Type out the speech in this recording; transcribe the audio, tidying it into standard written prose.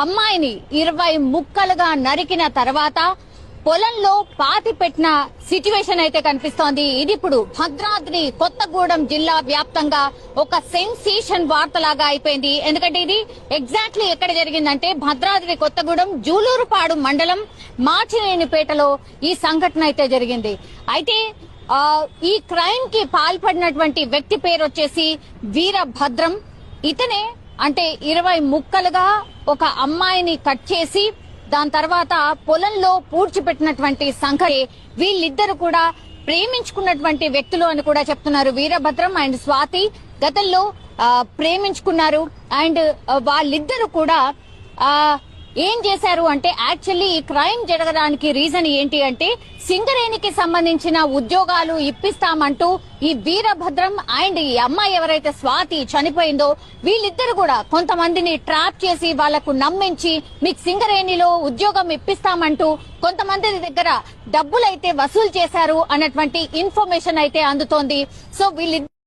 అమ్మాయిని 20 ముక్కలుగా నరికిన తర్వాత పొలంలో పాతి పెట్టిన సిచ్యువేషన్ అయితే కనిపిస్తోంది. ఇది ఇప్పుడు భద్రాద్రి కొత్తగూడెం జిల్లా వ్యాప్తంగా ఒక సెన్సేషన్ వార్తలాగా అయిపోయింది. ఎందుకంటే ఇది ఎగ్జాక్ట్లీ ఎక్కడ జరిగిందంటే భద్రాద్రి కొత్తగూడెం జూలూరుపాడు మండలం మార్చినేనిపేటలో ఈ సంఘటన అయితే జరిగింది. అయితే ఈ క్రైమ్ కి పాల్పడినటువంటి వ్యక్తి పేరు వచ్చేసి వీరభద్రం. ఇతనే అంటే 20 ముక్కలుగా ఒక అమ్మాయిని కట్ చేసి దాని తర్వాత పొలంలో పూడ్చిపెట్టినటువంటి సంఘటన. వీళ్ళిద్దరు కూడా ప్రేమించుకున్నటువంటి వ్యక్తులు అని కూడా చెప్తున్నారు. వీరభద్రం అండ్ స్వాతి గతంలో ప్రేమించుకున్నారు. అండ్ వాళ్ళిద్దరు కూడా ఏం చేశారు అంటే యాక్చువల్లీ ఈ క్రైమ్ జరగడానికి రీజన్ ఏంటి అంటే సింగరేణికి సంబంధించిన ఉద్యోగాలు ఇప్పిస్తామంటూ ఈ వీరభద్రం అండ్ ఈ అమ్మాయి ఎవరైతే స్వాతి చనిపోయిందో వీళ్ళిద్దరు కూడా కొంతమందిని ట్రాప్ చేసి వాళ్లకు నమ్మించి మీకు సింగరేణిలో ఉద్యోగం ఇప్పిస్తామంటూ కొంతమంది దగ్గర డబ్బులైతే వసూలు చేశారు అన్నటువంటి ఇన్ఫర్మేషన్ అయితే అందుతోంది. సో వీళ్ళిద్దరు